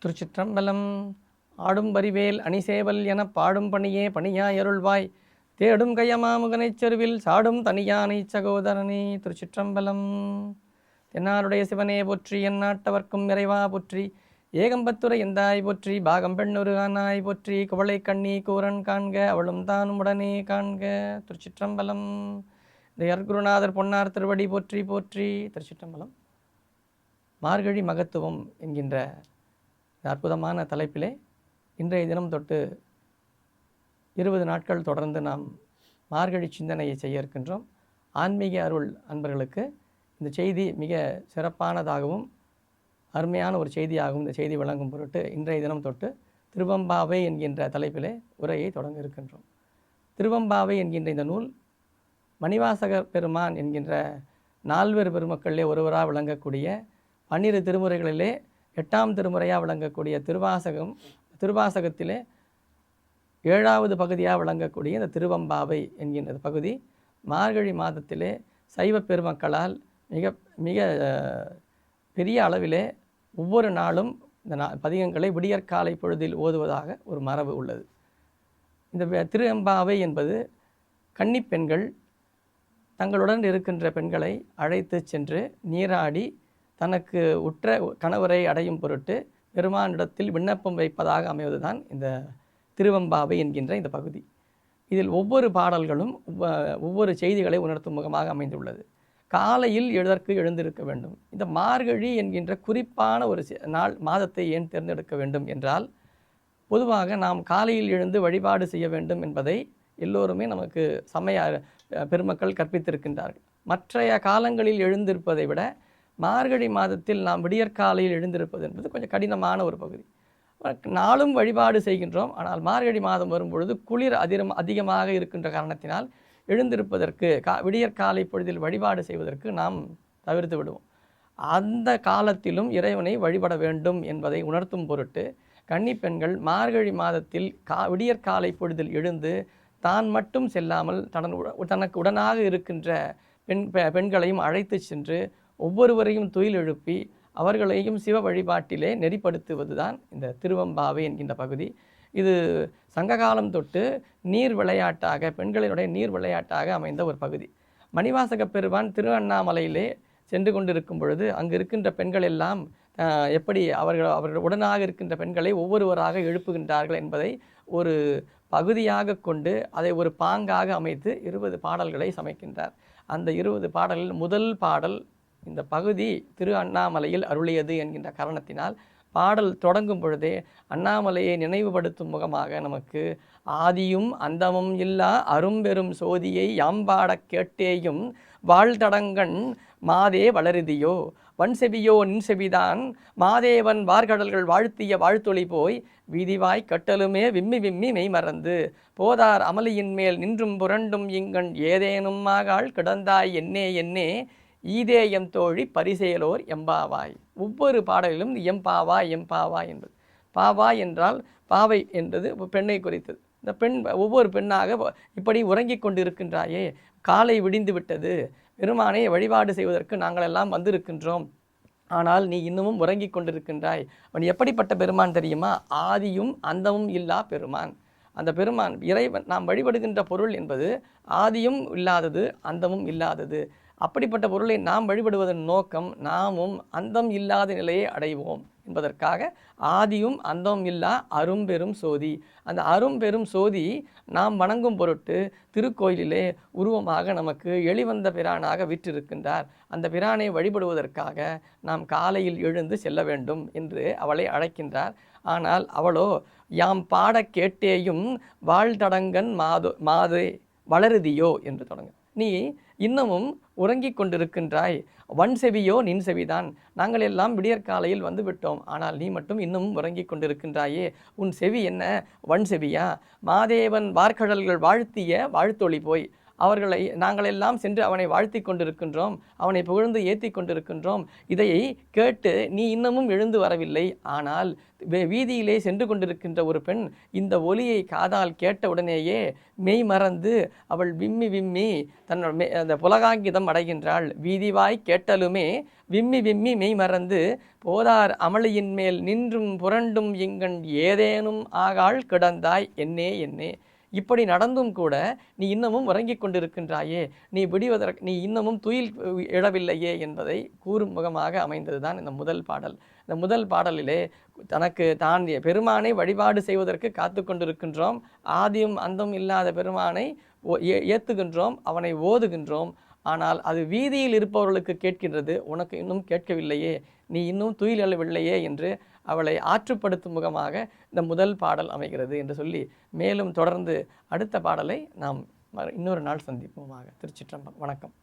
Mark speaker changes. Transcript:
Speaker 1: திருச்சிற்றம்பலம். ஆடும் பரிவேல் அணிசேவல் எனப் பாடும் பணியே பணியாயருள்வாய் தேடும் கையமாமுகனைச் செருவில் சாடும் தனியானை சகோதரனே. திருச்சிற்றம்பலம். தென்னாருடைய சிவனே போற்றி, என் நாட்டவர்க்கும் இறைவா போற்றி, ஏகம்பத்துரை எந்தாய் போற்றி, பாகம் பெண்ணொரு ஆனாய் போற்றி, குவளை கண்ணி கூரன் காண்க அவளும் தானும் உடனே காண்க. திருச்சிற்றம்பலம். இந்த யர்குருநாதர் பொன்னார் திருவடி போற்றி போற்றி. திருச்சிற்றம்பலம். மார்கழி மகத்துவம் என்கின்ற அற்புதமான தலைப்பிலே இன்றைய தினம் தொட்டு 20 நாட்கள் தொடர்ந்து நாம் மார்கழி சிந்தனையை செய்ய இருக்கின்றோம். ஆன்மீக அருள் அன்பர்களுக்கு இந்த செய்தி மிக சிறப்பானதாகவும் அருமையான ஒரு செய்தியாகவும் இந்த செய்தி வழங்கும் பொருட்டு இன்றைய தினம் தொட்டு திருவம்பாவை என்கின்ற தலைப்பிலே உரையை தொடங்க இருக்கின்றோம். திருவம்பாவை என்கின்ற இந்த நூல் மணிவாசகர் பெருமான் என்கின்ற 4 பெருமக்களிலே ஒருவராக விளங்கக்கூடிய 12 திருமுறைகளிலே 8ஆம் திருமுறையாக விளங்கக்கூடிய திருவாசகத்திலே 7வது பகுதியாக விளங்கக்கூடிய இந்த திருவம்பாவை என்கின்ற பகுதி மார்கழி மாதத்திலே சைவ பெருமக்களால் மிக மிக பெரிய அளவிலே ஒவ்வொரு நாளும் இந்த பதிகங்களை விடியற்காலை பொழுதில் ஓதுவதாக ஒரு மரபு உள்ளது. இந்த திருவம்பாவை என்பது கன்னிப்பெண்கள் தங்களுடன் இருக்கின்ற பெண்களை அழைத்து சென்று நீராடி தனக்கு உற்ற கணவரை அடையும் பொருட்டு பெருமானிடத்தில் விண்ணப்பம் வைப்பதாக அமைவதுதான் இந்த திருவம்பாவை என்கின்ற இந்த பகுதி. இதில் ஒவ்வொரு பாடல்களும் ஒவ்வொரு செய்திகளை உணர்த்தும் முகமாக அமைந்துள்ளது. காலையில் எழுந்திருக்க வேண்டும். இந்த மார்கழி என்கின்ற குறிப்பான ஒரு நாள் மாதத்தை ஏன் தேர்ந்தெடுக்க வேண்டும் என்றால், பொதுவாக நாம் காலையில் எழுந்து வழிபாடு செய்ய வேண்டும் என்பதை எல்லோருமே நமக்கு சமய பெருமக்கள் கற்பித்திருக்கின்றார்கள். மற்றைய காலங்களில் எழுந்திருப்பதை விட மார்கழி மாதத்தில் நாம் விடியற்காலையில் எழுந்திருப்பது என்பது கொஞ்சம் கடினமான ஒரு பகுதி. நாளும் வழிபாடு செய்கின்றோம், ஆனால் மார்கழி மாதம் வரும்பொழுது குளிர் அதிகமாக இருக்கின்ற காரணத்தினால் எழுந்திருப்பதற்கு விடியற்காலை பொழுதில் வழிபாடு செய்வதற்கு நாம் தவிர்த்து விடுவோம். அந்த காலத்திலும் இறைவனை வழிபட வேண்டும் என்பதை உணர்த்தும் பொருட்டு கன்னிப்பெண்கள் மார்கழி மாதத்தில் விடியற்காலை பொழுதில் எழுந்து தான் மட்டும் செல்லாமல் தனக்கு உடனாக இருக்கின்ற பெண்களையும் அழைத்து சென்று ஒவ்வொருவரையும் துயில் எழுப்பி அவர்களையும் சிவ வழிபாட்டிலே நெறிப்படுத்துவது தான் இந்த திருவம்பாவை என்கின்ற பகுதி. இது சங்ககாலம் தொட்டு நீர் விளையாட்டாக, பெண்களினுடைய நீர் விளையாட்டாக அமைந்த ஒரு பகுதி. மணிவாசக பெருமான் திருவண்ணாமலையிலே சென்று கொண்டிருக்கும் பொழுது அங்கு இருக்கின்ற பெண்கள் எல்லாம் எப்படி அவர்கள் உடனாக இருக்கின்ற பெண்களை ஒவ்வொருவராக எழுப்புகின்றார்கள் என்பதை ஒரு பகுதியாக கொண்டு அதை ஒரு பாங்காக அமைத்து 20 பாடல்களை சமைக்கின்றார். அந்த 20 பாடலில் முதல் பாடல் இந்த பகுதி திரு அண்ணாமலையில் அருளியது என்கின்ற காரணத்தினால் பாடல் தொடங்கும் பொழுதே அண்ணாமலையை நினைவுபடுத்தும் முகமாக நமக்கு ஆதியும் அந்தமும் இல்லா அரும்பெரும் சோதியை யாம்பாடக் கேட்டேயும் வாழ்தடங்கண் மாதே வளருதியோ வன்செவியோ நின்செவிதான் மாதேவன் வார்கடல்கள் வாழ்த்திய வாழ்த்தொளி போய் வீதிவாய் கட்டலுமே விம்மி விம்மி மெய்மறந்து போதார் அமளியின் மேல் நின்றும் புரண்டும் இங்கண் ஏதேனும் ஆகாள் கிடந்தாய் என்னே என்னே ஈதே எம் தோழி பரிசேலோர் எம்பாவாய். ஒவ்வொரு பாடலிலும் எம்பாவாய் எம்பாவாய் என்பது. பாவாய் என்றால் பாவை என்பது பெண்ணை குறித்தது. இந்த பெண் ஒவ்வொரு பெண்ணாக இப்படி உறங்கிக் கொண்டு இருக்கின்றாயே, காலை விடிந்து விட்டது, பெருமானை வழிபாடு செய்வதற்கு நாங்கள் எல்லாம் வந்திருக்கின்றோம், ஆனால் நீ இன்னமும் உறங்கிக் கொண்டிருக்கின்றாய். அவன் எப்படிப்பட்ட பெருமான் தெரியுமா? ஆதியும் அந்தமும் இல்லா பெருமான். அந்த பெருமான் இறைவன் நாம் வழிபடுகின்ற பொருள் என்பது ஆதியும் இல்லாதது அந்தமும் இல்லாதது. அப்படிப்பட்ட பொருளை நாம் வழிபடுவதன் நோக்கம் நாமும் அந்தம் இல்லாத நிலையை அடைவோம் என்பதற்காக ஆதியும் அந்தம் இல்லா அரும்பெரும் சோதி. அந்த அரும்பெரும் சோதி நாம் வணங்கும் பொருட்டு திருக்கோயிலிலே உருவமாக நமக்கு எளிவந்த பிரானாக விற்றிருக்கின்றார். அந்த பிரானை வழிபடுவதற்காக நாம் காலையில் எழுந்து செல்ல வேண்டும் என்று அவளை அழைக்கின்றார். ஆனால் அவளோ யாம் பாட கேட்டேயும் வாழ்தடங்கன் மாதே வளருதியோ என்று தொடங்க. நீ இன்னமும் உறங்கிக் கொண்டிருக்கின்றாய், வன் செவியோ நின் செவிதான். நாங்கள் எல்லாம் விடியற்காலையில் வந்து விட்டோம், ஆனால் நீ மட்டும் இன்னமும் உறங்கிக் கொண்டிருக்கின்றாயே, உன் செவி என்ன வன் செவியா? மாதேவன் வார்கடல்கள் வாழ்த்திய வாழ்த்தொளி போய். அவர்களை நாங்கள் எல்லாம் சென்று அவனை வாழ்த்தி கொண்டிருக்கின்றோம், அவனை புகழ்ந்து ஏற்றி கொண்டிருக்கின்றோம். இதை கேட்டு நீ இன்னமும் எழுந்து வரவில்லை. ஆனால் வீதியிலே சென்று கொண்டிருக்கின்ற ஒரு பெண் இந்த ஒலியை காதால் கேட்ட உடனேயே மெய் மறந்து அவள் விம்மி விம்மி தன்னோட அந்த புலகாங்கிதம் அடைகின்றாள். வீதிவாய் கேட்டலுமே விம்மி விம்மி மெய் மறந்து போதார் அமளியின் மேல் நின்றும் புரண்டும் இங்கண் ஏதேனும் ஆகாள் கிடந்தாய் என்னே என்னே. இப்படி நடந்தும் கூட நீ இன்னமும் உறங்கிக் கொண்டிருக்கின்றாயே, நீ இன்னமும் துயில் எழவில்லையே என்பதை கூறும் முகமாக அமைந்ததுதான் இந்த முதல் பாடல். இந்த முதல் பாடலிலே தனக்கு தான் பெருமானை வழிபாடு செய்வதற்கு காத்து கொண்டிருக்கின்றோம், ஆதியும் அந்தம் இல்லாத பெருமானை ஏத்துகின்றோம், அவனை ஓதுகின்றோம். ஆனால் அது வீதியில் இருப்பவர்களுக்கு கேட்கின்றது, உனக்கு இன்னும் கேட்கவில்லையே, நீ இன்னும் துயில் எழவில்லையே என்று அவளை ஆற்றுப்படுத்தும் முகமாக இந்த முதல் பாடல் அமைகிறது என்று சொல்லி மேலும் தொடர்ந்து அடுத்த பாடலை நாம் இன்னொரு நாள் சந்திப்போமாக. திருச்சிற்றம்பலம். வணக்கம்.